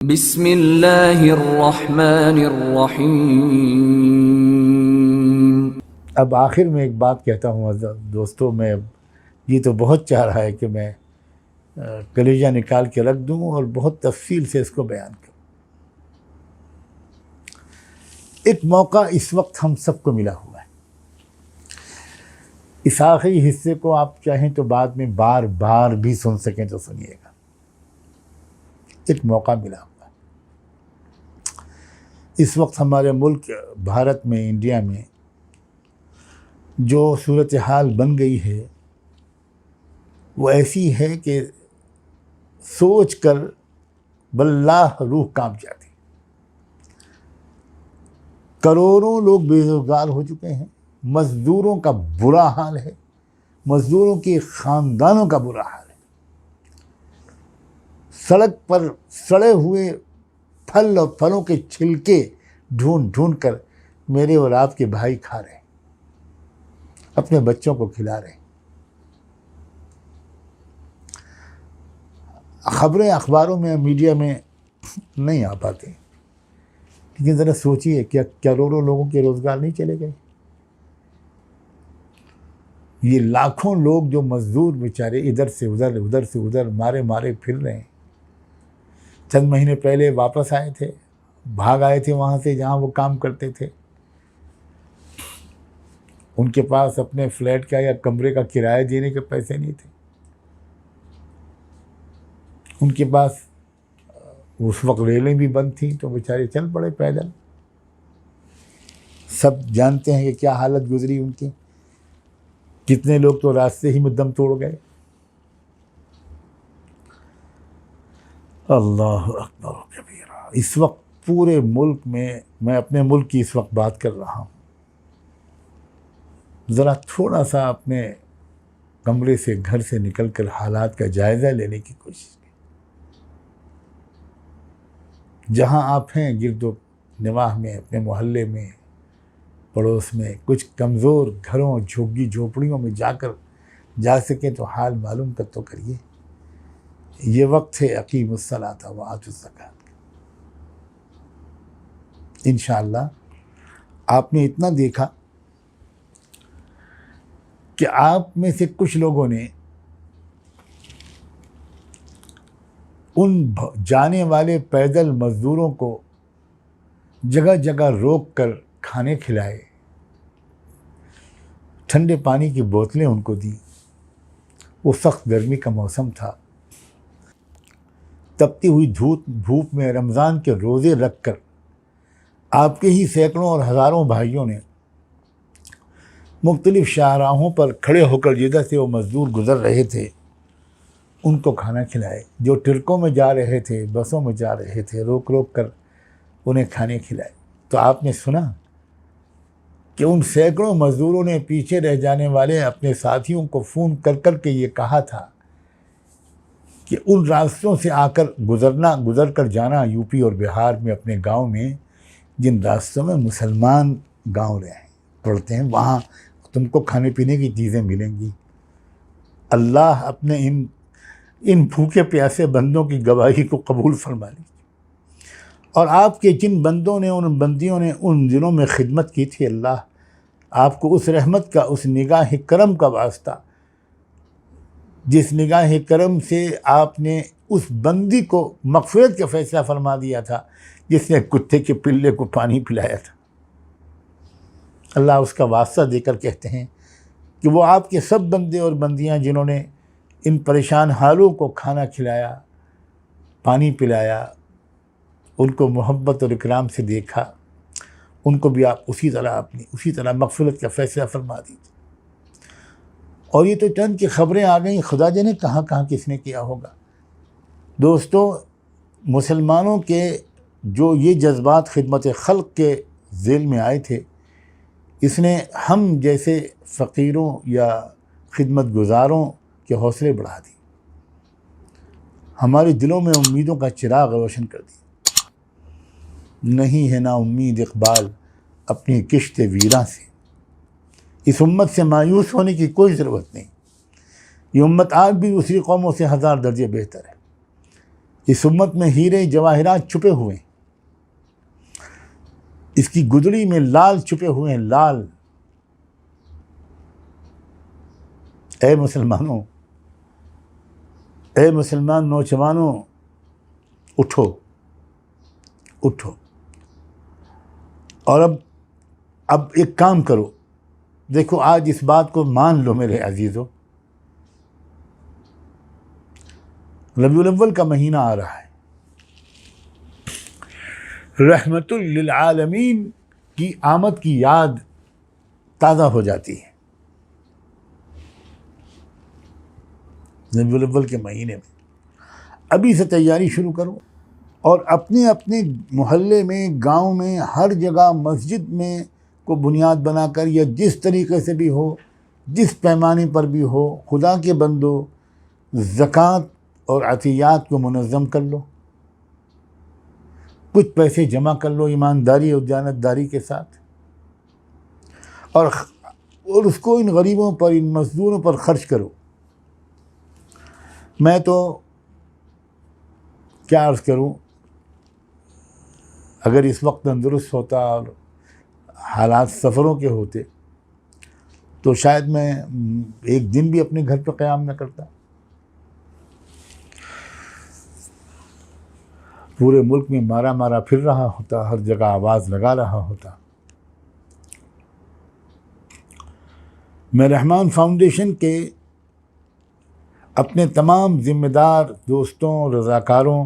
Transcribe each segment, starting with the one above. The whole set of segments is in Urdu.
بسم اللہ الرحمن الرحیم۔ اب آخر میں ایک بات کہتا ہوں دوستوں، میں یہ تو بہت چاہ رہا ہے کہ میں کلیجہ نکال کے رکھ دوں اور بہت تفصیل سے اس کو بیان کروں۔ ایک موقع اس وقت ہم سب کو ملا ہوا ہے، اس آخری حصے کو آپ چاہیں تو بعد میں بار بار بھی سن سکیں تو سنیے گا۔ ایک موقع ملا ہوا ہے اس وقت ہمارے ملک بھارت میں، انڈیا میں جو صورتحال بن گئی ہے وہ ایسی ہے کہ سوچ کر باللہ روح کانپ جاتی۔ کروڑوں لوگ بے روزگار ہو چکے ہیں، مزدوروں کا برا حال ہے، مزدوروں کے خاندانوں کا برا حال ہے۔ سڑک پر سڑے ہوئے پھل اور پھلوں کے چھلکے ڈھونڈ ڈھونڈ کر میرے اور آپ کے بھائی کھا رہے ہیں، اپنے بچوں کو کھلا رہے ہیں۔ خبریں اخباروں میں، میڈیا میں نہیں آ پاتی، لیکن ذرا سوچیے کیا کروڑوں لوگوں کے روزگار نہیں چلے گئے؟ یہ لاکھوں لوگ جو مزدور بیچارے ادھر سے ادھر، ادھر سے ادھر مارے مارے پھر رہے ہیں۔ چند مہینے پہلے واپس آئے تھے، بھاگ آئے تھے وہاں سے جہاں وہ کام کرتے تھے۔ ان کے پاس اپنے فلیٹ کا یا کمرے کا کرایہ دینے کے پیسے نہیں تھے۔ ان کے پاس اس وقت ریلیں بھی بند تھیں تو بیچارے چل پڑے پیدل۔ سب جانتے ہیں کہ کیا حالت گزری ان کی، کتنے لوگ تو راستے ہی میں دم توڑ گئے۔ اللہ اکبر و کبیرہ۔ اس وقت پورے ملک میں اپنے ملک کی اس وقت بات کر رہا ہوں، ذرا تھوڑا سا اپنے کمرے سے، گھر سے نکل کر حالات کا جائزہ لینے کی کوشش کی۔ جہاں آپ ہیں گرد و نواح میں، اپنے محلے میں، پڑوس میں، کچھ کمزور گھروں، جھگی جھوپڑیوں میں جا سکیں تو حال معلوم کر تو کریے۔ یہ وقت ہے اقیم الصلاۃ وآتوا الزکوٰۃ۔ انشاءاللہ آپ نے اتنا دیکھا کہ آپ میں سے کچھ لوگوں نے ان جانے والے پیدل مزدوروں کو جگہ جگہ روک کر کھانے کھلائے، ٹھنڈے پانی کی بوتلیں ان کو دی۔ وہ سخت گرمی کا موسم تھا، تپتی ہوئی دھوپ میں رمضان کے روزے رکھ کر آپ کے ہی سینکڑوں اور ہزاروں بھائیوں نے مختلف شاہراہوں پر کھڑے ہو کر جدھر سے وہ مزدور گزر رہے تھے ان کو کھانا کھلائے۔ جو ٹرکوں میں جا رہے تھے، بسوں میں جا رہے تھے، روک روک کر انہیں کھانے کھلائے۔ تو آپ نے سنا کہ ان سینکڑوں مزدوروں نے پیچھے رہ جانے والے اپنے ساتھیوں کو فون کر کر کے یہ کہا تھا کہ ان راستوں سے گزر کر جانا، یو پی اور بہار میں اپنے گاؤں میں جن راستوں میں مسلمان گاؤں پڑتے ہیں، وہاں تم کو کھانے پینے کی چیزیں ملیں گی۔ اللہ اپنے ان بھوکے پیاسے بندوں کی گواہی کو قبول فرما لیجیے۔ اور آپ کے جن بندوں نے، ان بندیوں نے ان دنوں میں خدمت کی تھی، اللہ آپ کو اس رحمت کا، اس نگاہ کرم کا واسطہ، جس نگاہ کرم سے آپ نے اس بندی کو مغفرت کا فیصلہ فرما دیا تھا جس نے کتے کے پلے کو پانی پلایا تھا، اللہ اس کا واسطہ دے کر کہتے ہیں کہ وہ آپ کے سب بندے اور بندیاں جنہوں نے ان پریشان حالوں کو کھانا کھلایا، پانی پلایا، ان کو محبت اور اکرام سے دیکھا، ان کو بھی آپ اسی طرح مغفرت کا فیصلہ فرما دیجیے۔ اور یہ تو چند کی خبریں آ گئیں، خدا جانے کہاں کہاں کس نے کیا ہوگا۔ دوستو، مسلمانوں کے جو یہ جذبات خدمت خلق کے ذیل میں آئے تھے، اس نے ہم جیسے فقیروں یا خدمت گزاروں کے حوصلے بڑھا دی، ہمارے دلوں میں امیدوں کا چراغ روشن کر دی۔ نہیں ہے نا امید اقبال اپنی کشت ویراں سے، اس امت سے مایوس ہونے کی کوئی ضرورت نہیں، یہ امت آج بھی دوسری قوموں سے 1000 درجے بہتر ہے۔ اس امت میں ہیرے جواہرات چھپے ہوئے ہیں، اس کی گدڑی میں لال چھپے ہوئے ہیں، لال۔ اے مسلمانوں، اے مسلمان نوجوانوں، اٹھو اٹھو، اور اب ایک کام کرو۔ دیکھو آج اس بات کو مان لو میرے عزیزو، ربیع الاول کا مہینہ آ رہا ہے، رحمت للعالمین کی آمد کی یاد تازہ ہو جاتی ہے ربیع الاول کے مہینے میں۔ ابھی سے تیاری شروع کرو، اور اپنے اپنے محلے میں، گاؤں میں، ہر جگہ مسجد میں کو بنیاد بنا کر، یا جس طریقے سے بھی ہو، جس پیمانے پر بھی ہو، خدا کے بندو زکوٰۃ اور عطیات کو منظم کر لو، کچھ پیسے جمع کر لو ایمانداری اور دیانتداری کے ساتھ، اور اس کو ان غریبوں پر، ان مزدوروں پر خرچ کرو۔ میں تو کیا عرض کروں، اگر اس وقت تندرست ہوتا اور حالات سفروں کے ہوتے تو شاید میں ایک دن بھی اپنے گھر پہ قیام نہ کرتا۔ پورے ملک میں مارا مارا پھر رہا ہوتا، ہر جگہ آواز لگا رہا ہوتا۔ میں رحمان فاؤنڈیشن کے اپنے تمام ذمہ دار دوستوں، رضاکاروں،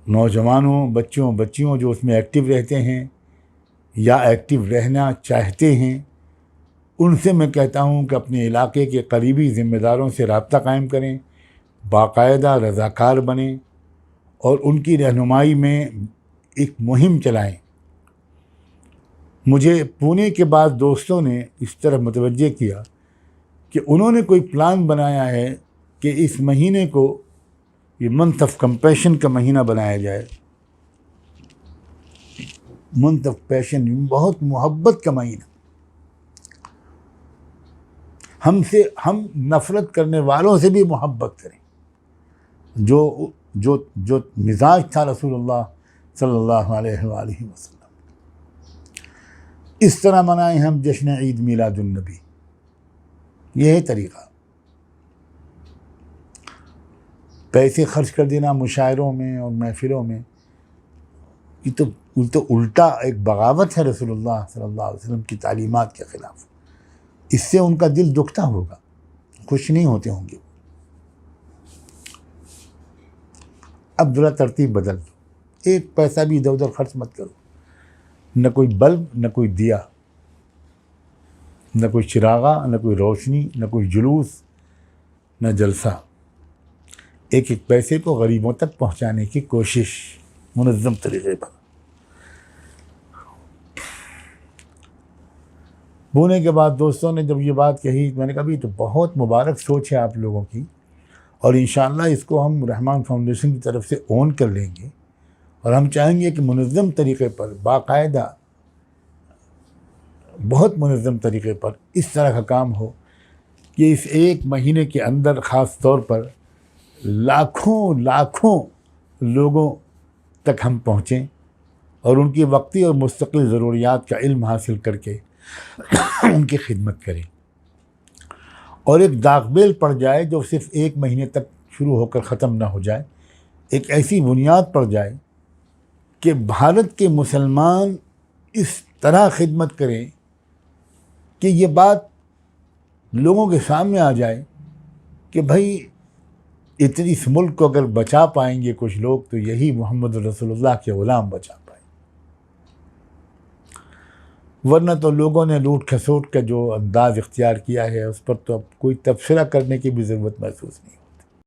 نوجوانوں، بچیوں جو اس میں ایکٹیو رہتے ہیں یا ایکٹیو رہنا چاہتے ہیں، ان سے میں کہتا ہوں کہ اپنے علاقے کے قریبی ذمہ داروں سے رابطہ قائم کریں، باقاعدہ رضاکار بنیں، اور ان کی رہنمائی میں ایک مہم چلائیں۔ مجھے پونے کے بعد دوستوں نے اس طرح متوجہ کیا کہ انہوں نے کوئی پلان بنایا ہے کہ اس مہینے کو یہ منتھ آف کمپیشن کا مہینہ بنایا جائے۔ منتھ آف پیشن، بہت محبت کا مہینہ۔ ہم نفرت کرنے والوں سے بھی محبت کریں، جو مزاج تھا رسول اللہ صلی اللہ علیہ وآلہ وسلم۔ اس طرح منائیں ہم جشن عید میلاد النبی، یہ ہے طریقہ۔ پیسے خرچ کر دینا مشاعروں میں اور محفلوں میں، یہ تو الٹا ایک بغاوت ہے رسول اللہ صلی اللہ علیہ وسلم کی تعلیمات کے خلاف۔ اس سے ان کا دل دکھتا ہوگا، خوش نہیں ہوتے ہوں گے۔ اب ذرا ترتیب بدل دو، ایک پیسہ بھی ادھر ادھر خرچ مت کرو، نہ کوئی بلب، نہ کوئی دیا، نہ کوئی چراغا، نہ کوئی روشنی، نہ کوئی جلوس، نہ جلسہ۔ ایک ایک پیسے کو غریبوں تک پہنچانے کی کوشش منظم طریقے پر۔ بونے کے بعد دوستوں نے جب یہ بات کہی، میں نے کہا بھی تو بہت مبارک سوچ ہے آپ لوگوں کی، اور انشاءاللہ اس کو ہم رحمان فاؤنڈیشن کی طرف سے اون کر لیں گے، اور ہم چاہیں گے کہ منظم طریقے پر، باقاعدہ بہت منظم طریقے پر اس طرح کا کام ہو کہ اس ایک مہینے کے اندر خاص طور پر لاکھوں لوگوں تک ہم پہنچیں، اور ان کی وقتی اور مستقل ضروریات کا علم حاصل کر کے ان کی خدمت کریں، اور ایک داغ بیل پڑ جائے جو صرف ایک مہینے تک شروع ہو کر ختم نہ ہو جائے، ایک ایسی بنیاد پڑ جائے کہ بھارت کے مسلمان اس طرح خدمت کریں کہ یہ بات لوگوں کے سامنے آ جائے کہ بھائی اس ملک کو اگر بچا پائیں گے کچھ لوگ تو یہی محمد رسول اللہ کے غلام بچا پائیں، ورنہ تو لوگوں نے لوٹ کھسوٹ کا جو انداز اختیار کیا ہے اس پر تو اب کوئی تبصرہ کرنے کی بھی ضرورت محسوس نہیں۔